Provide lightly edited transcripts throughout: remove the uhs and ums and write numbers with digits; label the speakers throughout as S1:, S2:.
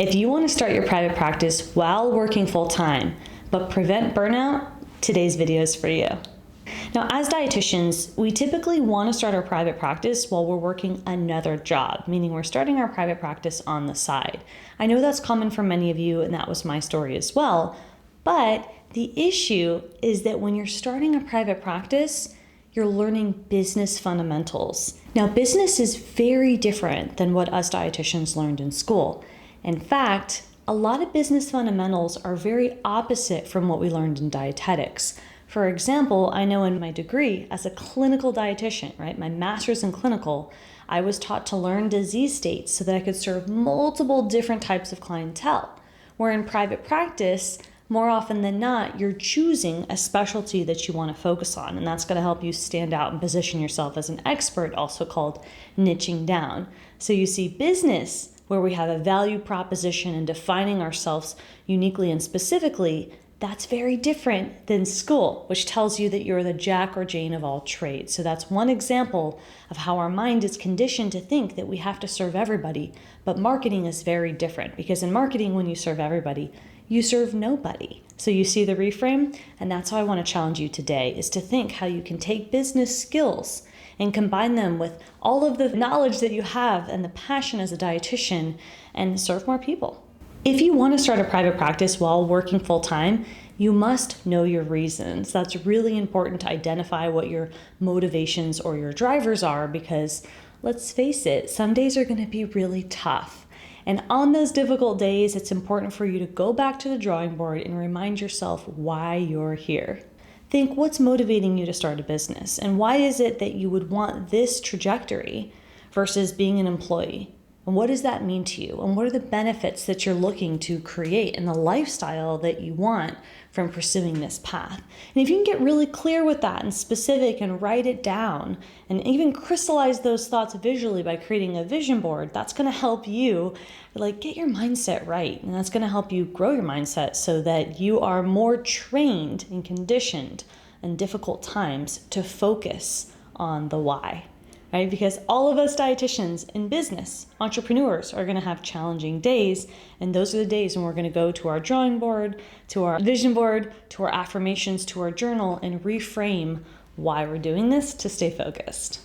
S1: If you want to start your private practice while working full-time, but prevent burnout, today's video is for you. Now, as dietitians, we typically want to start our private practice while we're working another job, meaning we're starting our private practice on the side. I know that's common for many of you, and that was my story as well. But the issue is that when you're starting a private practice, you're learning business fundamentals. Now, business is very different than what us dietitians learned in school. In fact, a lot of business fundamentals are very opposite from what we learned in dietetics. For example, I know in my degree as a clinical dietitian, right, my master's in clinical, I was taught to learn disease states so that I could serve multiple different types of clientele. Where in private practice, more often than not, you're choosing a specialty that you want to focus on, and that's going to help you stand out and position yourself as an expert, also called niching down. So you see business, where we have a value proposition and defining ourselves uniquely and specifically, that's very different than school, which tells you that you're the Jack or Jane of all trades. So that's one example of how our mind is conditioned to think that we have to serve everybody. But marketing is very different, because in marketing, when you serve everybody, you serve nobody. So you see the reframe? And that's how I want to challenge you today, is to think how you can take business skills and combine them with all of the knowledge that you have and the passion as a dietitian and serve more people. If you want to start a private practice while working full-time, you must know your reasons. That's really important to identify what your motivations or your drivers are, because let's face it, some days are going to be really tough. And on those difficult days, it's important for you to go back to the drawing board and remind yourself why you're here. Think, what's motivating you to start a business? And why is it that you would want this trajectory versus being an employee? And what does that mean to you? And what are the benefits that you're looking to create and the lifestyle that you want from pursuing this path? And if you can get really clear with that and specific and write it down and even crystallize those thoughts visually by creating a vision board, that's going to help you get your mindset right. And that's going to help you grow your mindset so that you are more trained and conditioned in difficult times to focus on the why. Right? Because all of us dietitians in business, entrepreneurs, are going to have challenging days. And those are the days when we're going to go to our drawing board, to our vision board, to our affirmations, to our journal, and reframe why we're doing this to stay focused.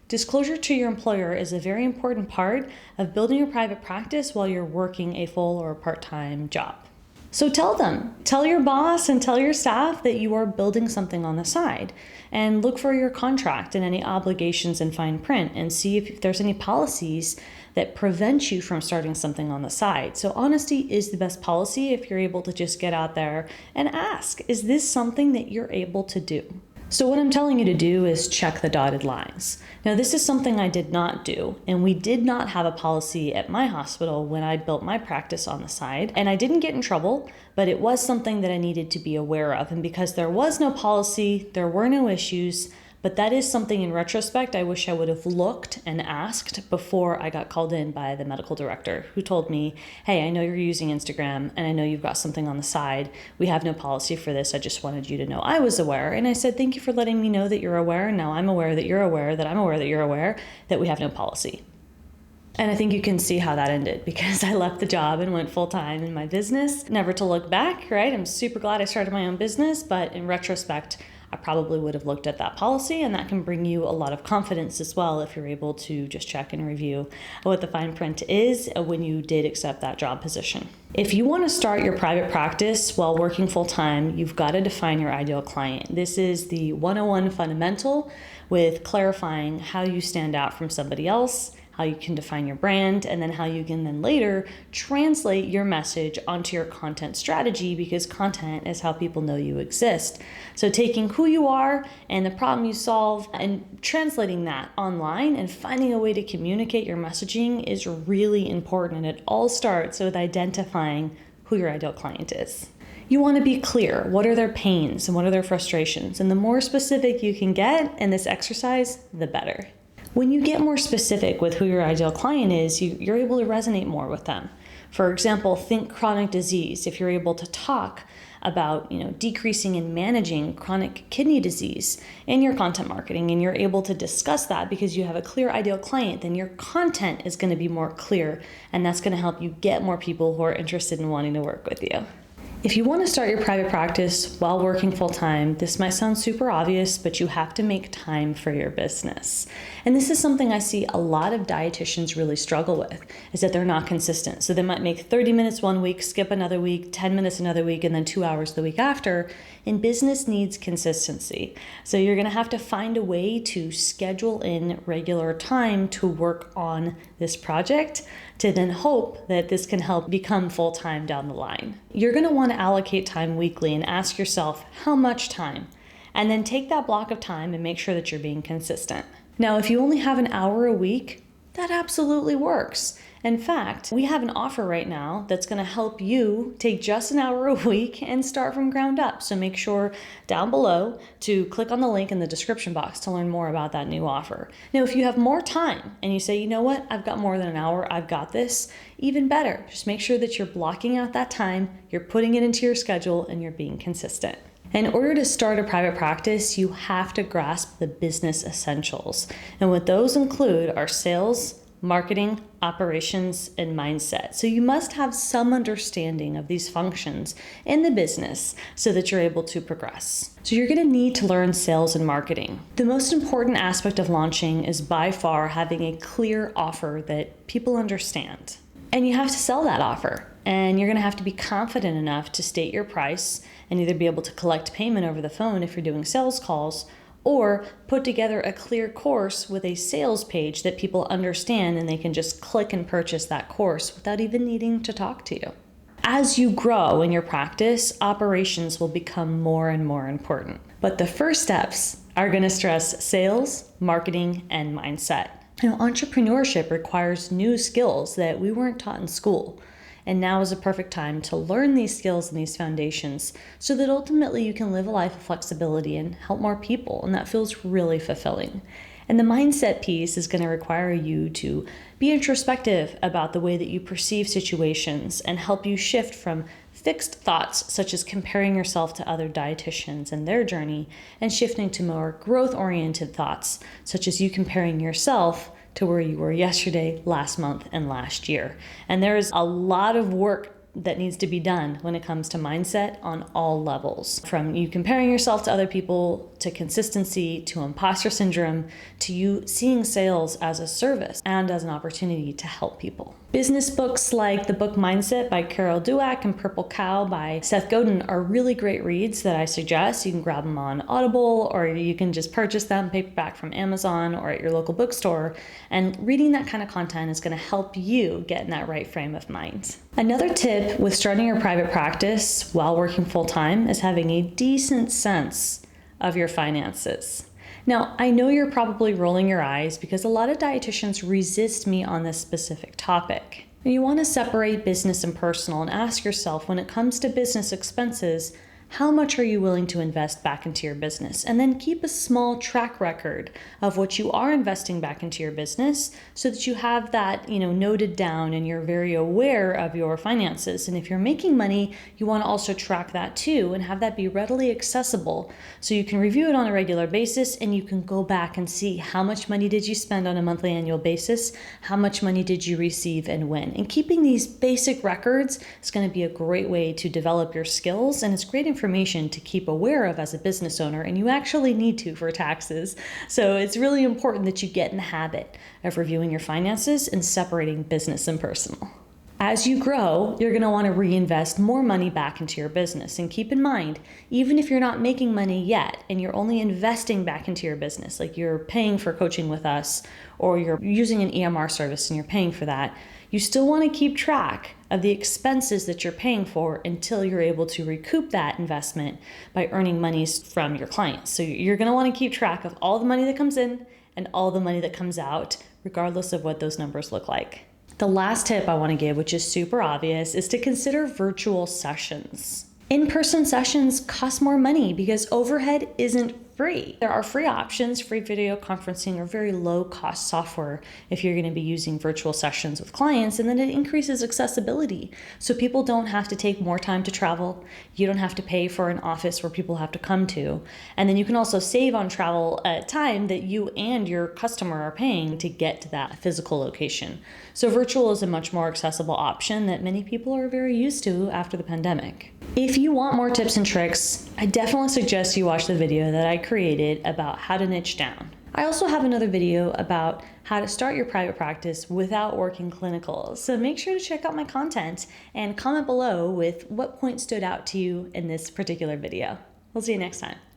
S1: Disclosure to your employer is a very important part of building a private practice while you're working a full or part-time job. So tell them, tell your boss and tell your staff that you are building something on the side, and look for your contract and any obligations in fine print and see if there's any policies that prevent you from starting something on the side. So honesty is the best policy if you're able to just get out there and ask, is this something that you're able to do? So what I'm telling you to do is check the dotted lines. Now, this is something I did not do, and we did not have a policy at my hospital when I built my practice on the side, and I didn't get in trouble, but it was something that I needed to be aware of. And because there was no policy, there were no issues, but that is something in retrospect I wish I would have looked and asked before I got called in by the medical director, who told me, hey, I know you're using Instagram and I know you've got something on the side. We have no policy for this. I just wanted you to know I was aware. And I said, thank you for letting me know that you're aware. Now I'm aware that you're aware, that I'm aware that you're aware, that we have no policy. And I think you can see how that ended, because I left the job and went full-time in my business, never to look back, right? I'm super glad I started my own business, but in retrospect, I probably would have looked at that policy, and that can bring you a lot of confidence as well if you're able to just check and review what the fine print is when you did accept that job position. If you want to start your private practice while working full-time, you've got to define your ideal client. This is the 101 fundamental with clarifying how you stand out from somebody else, how you can define your brand, and then how you can then later translate your message onto your content strategy, because content is how people know you exist. So taking who you are and the problem you solve and translating that online and finding a way to communicate your messaging is really important. And it all starts with identifying who your ideal client is. You want to be clear. What are their pains and what are their frustrations? And the more specific you can get in this exercise, the better. When you get more specific with who your ideal client is, you're able to resonate more with them. For example, think chronic disease. If you're able to talk about, decreasing and managing chronic kidney disease in your content marketing, and you're able to discuss that because you have a clear ideal client, then your content is going to be more clear, and that's going to help you get more people who are interested in wanting to work with you. If you want to start your private practice while working full-time, this might sound super obvious, but you have to make time for your business. And this is something I see a lot of dietitians really struggle with, is that they're not consistent. So they might make 30 minutes one week, skip another week, 10 minutes another week, and then 2 hours the week after. And business needs consistency. So you're going to have to find a way to schedule in regular time to work on this project, to then hope that this can help become full-time down the line. You're going to want to allocate time weekly and ask yourself how much time, and then take that block of time and make sure that you're being consistent. Now, if you only have an hour a week, that absolutely works. In fact, we have an offer right now that's going to help you take just an hour a week and start from ground up. So make sure down below to click on the link in the description box to learn more about that new offer. Now, if you have more time and you say, you know what, I've got more than an hour, I've got this, even better. Just make sure that you're blocking out that time, you're putting it into your schedule, and you're being consistent. In order to start a private practice, you have to grasp the business essentials. And what those include are sales, marketing, operations, and mindset. So you must have some understanding of these functions in the business so that you're able to progress. So you're going to need to learn sales and marketing. The most important aspect of launching is by far having a clear offer that people understand. And you have to sell that offer. And you're going to have to be confident enough to state your price and either be able to collect payment over the phone if you're doing sales calls, or put together a clear course with a sales page that people understand and they can just click and purchase that course without even needing to talk to you. As you grow in your practice, operations will become more and more important. But the first steps are going to stress sales, marketing, and mindset. Entrepreneurship requires new skills that we weren't taught in school. And now is a perfect time to learn these skills and these foundations so that ultimately you can live a life of flexibility and help more people. And that feels really fulfilling. And the mindset piece is going to require you to be introspective about the way that you perceive situations and help you shift from fixed thoughts such as comparing yourself to other dietitians and their journey, and shifting to more growth-oriented thoughts such as you comparing yourself to where you were yesterday, last month, and last year. And there is a lot of work that needs to be done when it comes to mindset on all levels. From you comparing yourself to other people, to consistency, to imposter syndrome, to you seeing sales as a service and as an opportunity to help people. Business books like the book Mindset by Carol Dweck and Purple Cow by Seth Godin are really great reads that I suggest. You can grab them on Audible, or you can just purchase them paperback from Amazon or at your local bookstore. And reading that kind of content is going to help you get in that right frame of mind. Another tip with starting your private practice while working full-time is having a decent sense of your finances. Now, I know you're probably rolling your eyes because a lot of dietitians resist me on this specific topic. You want to separate business and personal and ask yourself, when it comes to business expenses, how much are you willing to invest back into your business? And then keep a small track record of what you are investing back into your business so that you have that, noted down and you're very aware of your finances. And if you're making money, you want to also track that too and have that be readily accessible so you can review it on a regular basis and you can go back and see how much money did you spend on a monthly annual basis, how much money did you receive and when. And keeping these basic records is going to be a great way to develop your skills, and it's great information to keep aware of as a business owner, and you actually need to for taxes. So it's really important that you get in the habit of reviewing your finances and separating business and personal. As you grow, you're going to want to reinvest more money back into your business. And keep in mind, even if you're not making money yet and you're only investing back into your business, like you're paying for coaching with us or you're using an EMR service and you're paying for that, you still want to keep track of the expenses that you're paying for until you're able to recoup that investment by earning monies from your clients. So you're going to want to keep track of all the money that comes in and all the money that comes out, regardless of what those numbers look like. The last tip I want to give, which is super obvious, is to consider virtual sessions. In-person sessions cost more money because overhead isn't free. There are free options. Free video conferencing or very low cost software if you're going to be using virtual sessions with clients, and then it increases accessibility. So people don't have to take more time to travel. You don't have to pay for an office where people have to come to. And then you can also save on travel time that you and your customer are paying to get to that physical location. So virtual is a much more accessible option that many people are very used to after the pandemic. If you want more tips and tricks, I definitely suggest you watch the video that I created about how to niche down. I also have another video about how to start your private practice without working clinical, so make sure to check out my content and comment below with what point stood out to you in this particular video. We'll see you next time.